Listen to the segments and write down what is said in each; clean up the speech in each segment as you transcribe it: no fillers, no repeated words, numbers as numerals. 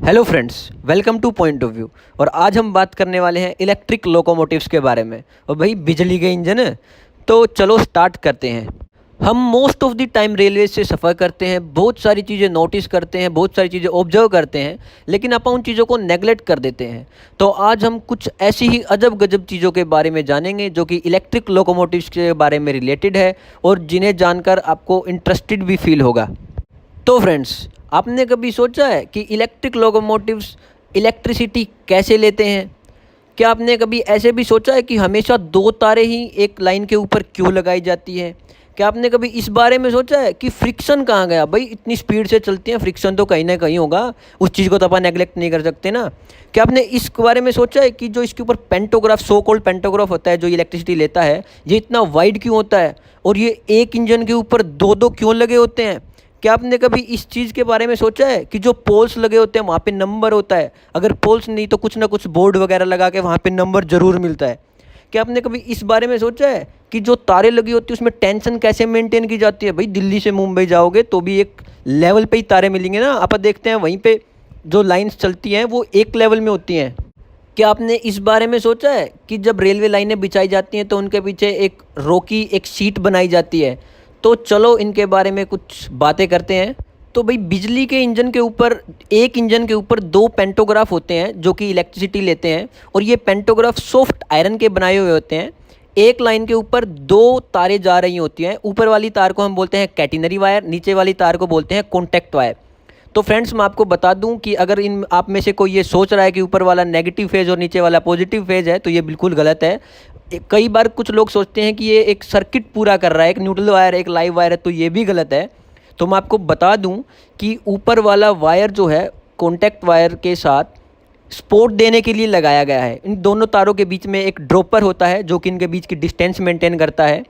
Hello friends, welcome two point of view. और आज हम बात करने वाले हैं इलेक्ट्रिक लोकोमोटिव्स के बारे में। और भाई बिजली के इंजन है, तो चलो स्टार्ट करते हैं। हम most of the time railway से सफ़र करते हैं, बहुत सारी चीज़ें नोटिस करते हैं, बहुत सारी चीज़ें ऑब्जर्व करते हैं, लेकिन अपन उन चीज़ों को नेगलेक्ट कर देते हैं। तो आज हम कुछ ऐसी ही अजब गजब चीज़ों के बारे में जानेंगे जो कि इलेक्ट्रिक लोकोमोटिव्स के बारे में रिलेटेड है और जिन्हें जानकर आपको इंटरेस्टेड भी फील होगा। तो फ्रेंड्स, आपने कभी सोचा है कि इलेक्ट्रिक लोकोमोटिव्स इलेक्ट्रिसिटी कैसे लेते हैं? क्या आपने कभी ऐसे भी सोचा है कि हमेशा दो तारें ही एक लाइन के ऊपर क्यों लगाई जाती हैं? क्या आपने कभी इस बारे में सोचा है कि फ्रिक्शन कहाँ गया? भाई इतनी स्पीड से चलती हैं, फ्रिक्शन तो कहीं ना कहीं होगा। उस चीज़ को तो अपन नेगलेक्ट नहीं कर सकते ना। क्या आपने इस बारे में सोचा है कि जो इसके ऊपर पेंटोग्राफ, सो कॉल्ड पेंटोग्राफ होता है जो इलेक्ट्रिसिटी लेता है, ये इतना वाइड क्यों होता है? और ये एक इंजन के ऊपर दो दो क्यों लगे होते हैं? क्या आपने कभी इस चीज़ के बारे में सोचा है कि जो पोल्स लगे होते हैं वहाँ पे नंबर होता है? अगर पोल्स नहीं तो कुछ ना कुछ बोर्ड वगैरह लगा के वहाँ पे नंबर ज़रूर मिलता है। क्या आपने कभी इस बारे में सोचा है कि जो तारें लगी होती है उसमें टेंशन कैसे मेंटेन की जाती है? भाई दिल्ली से मुंबई जाओगे तो भी एक लेवल पे ही तारे मिलेंगे ना। आप देखते हैं वहीं पे जो लाइन्स चलती हैं वो एक लेवल में होती हैं। क्या आपने इस बारे में सोचा है कि जब रेलवे लाइनें बिछाई जाती हैं तो उनके पीछे एक रोकी एक शीट बनाई जाती है? तो चलो इनके बारे में कुछ बातें करते हैं। तो भाई बिजली के इंजन के ऊपर, एक इंजन के ऊपर दो पेंटोग्राफ होते हैं जो कि इलेक्ट्रिसिटी लेते हैं, और ये पेंटोग्राफ सॉफ्ट आयरन के बनाए हुए होते हैं। एक लाइन के ऊपर दो तारें जा रही होती हैं। ऊपर वाली तार को हम बोलते हैं कैटिनरी वायर, नीचे वाली तार को बोलते हैं कॉन्टैक्ट वायर। तो फ्रेंड्स, मैं आपको बता दूं कि अगर इन आप में से कोई ये सोच रहा है कि ऊपर वाला नेगेटिव फेज और नीचे वाला पॉजिटिव फेज है, तो ये बिल्कुल गलत है। कई बार कुछ लोग सोचते हैं कि ये एक सर्किट पूरा कर रहा है, एक न्यूट्रल वायर एक लाइव वायर है, तो ये भी गलत है। तो मैं आपको बता दूं कि ऊपर वाला वायर जो है कॉन्टैक्ट वायर के साथ सपोर्ट देने के लिए लगाया गया है। इन दोनों तारों के बीच में एक ड्रॉपर होता है जो कि इनके बीच की डिस्टेंस मेंटेन करता है।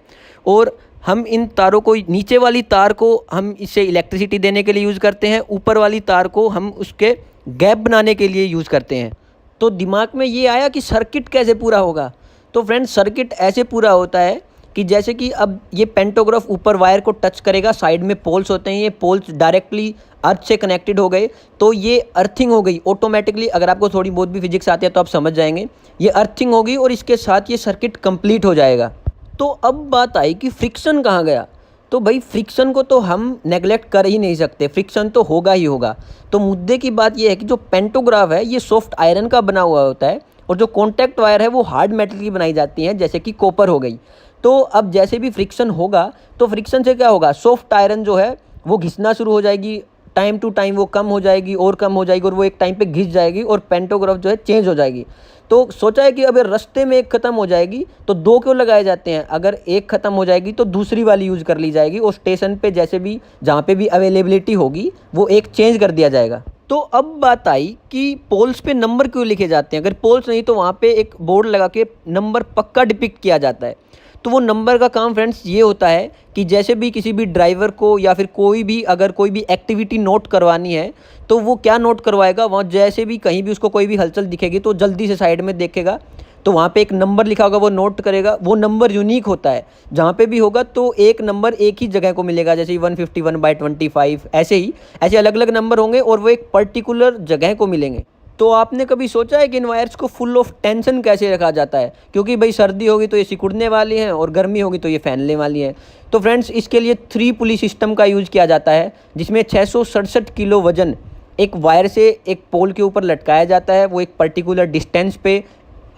और हम इन तारों को, नीचे वाली तार को हम इसे इलेक्ट्रिसिटी देने के लिए यूज़ करते हैं, ऊपर वाली तार को हम उसके गैप बनाने के लिए यूज़ करते हैं। तो दिमाग में ये आया कि सर्किट कैसे पूरा होगा? तो फ्रेंड्स, सर्किट ऐसे पूरा होता है कि जैसे कि अब ये पेंटोग्राफ ऊपर वायर को टच करेगा, साइड में पोल्स होते हैं, ये पोल्स डायरेक्टली अर्थ से कनेक्टेड हो गए तो ये अर्थिंग हो गई ऑटोमेटिकली। अगर आपको थोड़ी बहुत भी फिजिक्स आती है तो आप समझ जाएंगे। ये अर्थिंग होगी और इसके साथ ये सर्किट कंप्लीट हो जाएगा। तो अब बात आई कि फ्रिक्शन कहाँ गया? तो भाई फ्रिक्शन को तो हम नेगलेक्ट कर ही नहीं सकते, फ्रिक्शन तो होगा ही होगा। तो मुद्दे की बात यह है कि जो पेंटोग्राफ है ये सॉफ्ट आयरन का बना हुआ होता है, और जो कॉन्टैक्ट वायर है वो हार्ड मेटल की बनाई जाती हैं, जैसे कि कॉपर हो गई। तो अब जैसे भी फ्रिक्शन होगा तो फ्रिक्शन से क्या होगा, सॉफ्ट आयरन जो है वो घिसना शुरू हो जाएगी। टाइम टू टाइम वो कम हो जाएगी और कम हो जाएगी, और वो एक टाइम पे घिस जाएगी और पेंटोग्राफ जो है चेंज हो जाएगी। तो सोचा है कि अगर रास्ते में एक ख़त्म हो जाएगी तो दो क्यों लगाए जाते हैं? अगर एक ख़त्म हो जाएगी तो दूसरी वाली यूज़ कर ली जाएगी, और स्टेशन पे जैसे भी जहाँ पे भी अवेलेबिलिटी होगी वो एक चेंज कर दिया जाएगा। तो अब बात आई कि पोल्स पे नंबर क्यों लिखे जाते हैं? अगर पोल्स नहीं तो वहाँ पे एक बोर्ड लगा के नंबर पक्का डिपिक्ट किया जाता है। तो वो नंबर का काम फ्रेंड्स ये होता है कि जैसे भी किसी भी ड्राइवर को या फिर कोई भी अगर कोई भी एक्टिविटी नोट करवानी है तो वो क्या नोट करवाएगा, वहाँ जैसे भी कहीं भी उसको कोई भी हलचल दिखेगी तो जल्दी से साइड में देखेगा, तो वहाँ पे एक नंबर लिखा होगा वो नोट करेगा। वो नंबर यूनिक होता है, जहाँ पे भी होगा तो एक नंबर एक ही जगह को मिलेगा, जैसे 151/25 ऐसे अलग अलग नंबर होंगे और वो एक पर्टिकुलर जगह को मिलेंगे। तो आपने कभी सोचा है कि इन वायर्स को फुल ऑफ टेंशन कैसे रखा जाता है? क्योंकि भाई सर्दी होगी तो ये सिकुड़ने वाली हैं और गर्मी होगी तो ये फैलने वाली हैं। तो फ्रेंड्स, इसके लिए 3 पुली सिस्टम का यूज़ किया जाता है, जिसमें 667 किलो वजन एक वायर से एक पोल के ऊपर लटकाया जाता है। वो एक पर्टिकुलर डिस्टेंस पे,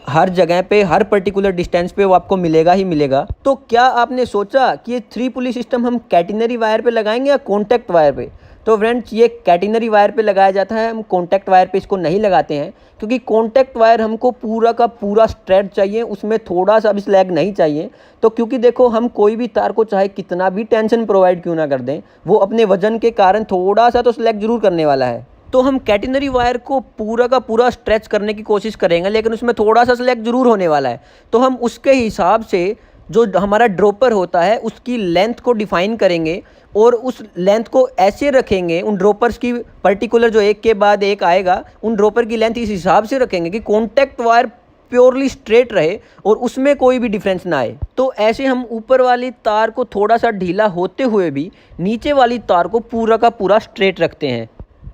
हर जगह पे, हर पर्टिकुलर डिस्टेंस पे वो आपको मिलेगा ही मिलेगा। तो क्या आपने सोचा कि ये 3 पुली सिस्टम हम कैटिनरी वायर पे लगाएंगे या कॉन्टैक्ट वायर पे? तो फ्रेंड्स, ये कैटिनरी वायर पे लगाया जाता है, हम कॉन्टैक्ट वायर पे इसको नहीं लगाते हैं, क्योंकि कॉन्टैक्ट वायर हमको पूरा का पूरा स्ट्रेट चाहिए, उसमें थोड़ा सा भी स्लैग नहीं चाहिए। तो क्योंकि देखो, हम कोई भी तार को चाहे कितना भी टेंशन प्रोवाइड क्यों ना कर दें, वो अपने वजन के कारण थोड़ा सा तो स्लैग जरूर करने वाला है। तो हम कैटिनरी वायर को पूरा का पूरा स्ट्रेच करने की कोशिश करेंगे, लेकिन उसमें थोड़ा सा स्लैग जरूर होने वाला है। तो हम उसके हिसाब से जो हमारा ड्रॉपर होता है उसकी लेंथ को डिफाइन करेंगे, और उस लेंथ को ऐसे रखेंगे, उन ड्रॉपर्स की पर्टिकुलर जो एक के बाद एक आएगा, उन ड्रॉपर की लेंथ इस हिसाब से रखेंगे कि कॉन्टैक्ट वायर प्योरली स्ट्रेट रहे और उसमें कोई भी डिफरेंस ना आए। तो ऐसे हम ऊपर वाली तार को थोड़ा सा ढीला होते हुए भी नीचे वाली तार को पूरा का पूरा स्ट्रेट रखते हैं।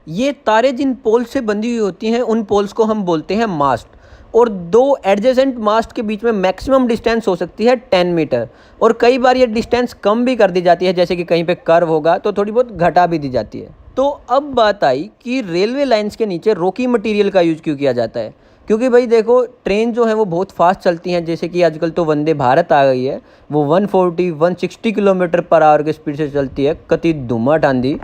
ये तारे जिन पोल से बंधी हुई होती हैं उन पोल्स को हम बोलते हैं मास्ट। और दो एडजेसेंट मास्ट के बीच में मैक्सिमम डिस्टेंस हो सकती है 10 मीटर, और कई बार ये डिस्टेंस कम भी कर दी जाती है, जैसे कि कहीं पे कर्व होगा तो थोड़ी बहुत घटा भी दी जाती है। तो अब बात आई कि रेलवे लाइंस के नीचे रॉकी मटेरियल का यूज़ क्यों किया जाता है। क्योंकि भाई देखो, ट्रेन जो है वो बहुत फास्ट चलती हैं, जैसे कि आजकल तो वंदे भारत आ गई है, वो 140-160 किलोमीटर पर आवर की स्पीड से चलती है, कति धुआं ठांदी।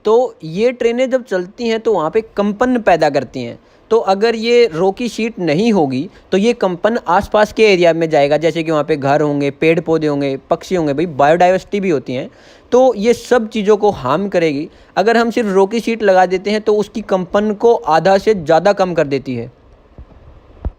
तो ये ट्रेनें जब चलती हैं तो वहाँ पे कंपन पैदा करती हैं। तो अगर ये रॉकी शीट नहीं होगी तो ये कंपन आसपास के एरिया में जाएगा, जैसे कि वहाँ पे घर होंगे, पेड़ पौधे होंगे, पक्षी होंगे, भाई बायोडाइवर्सिटी भी होती हैं, तो ये सब चीज़ों को हार्म करेगी। अगर हम सिर्फ रॉकी शीट लगा देते हैं तो उसकी कंपन को आधा से ज़्यादा कम कर देती है।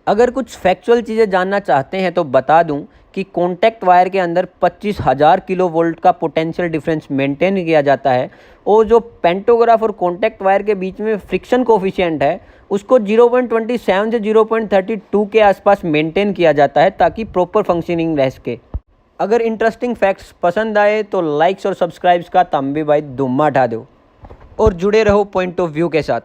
अगर कुछ फैक्चुअल चीज़ें जानना चाहते हैं तो बता दूं कि कॉन्टैक्ट वायर के अंदर 25,000 किलो वोल्ट का पोटेंशियल डिफरेंस मेंटेन किया जाता है, और जो पेंटोग्राफ और कॉन्टैक्ट वायर के बीच में फ्रिक्शन कोफिशिएंट है उसको 0.27 से 0.32 के आसपास मेंटेन किया जाता है, ताकि प्रॉपर फंक्शनिंग रह सके। अगर इंटरेस्टिंग फैक्ट्स पसंद आए तो लाइक्स और सब्सक्राइब्स का तंबी भाई धुम्मा उठा दो, और जुड़े रहो पॉइंट ऑफ व्यू के साथ।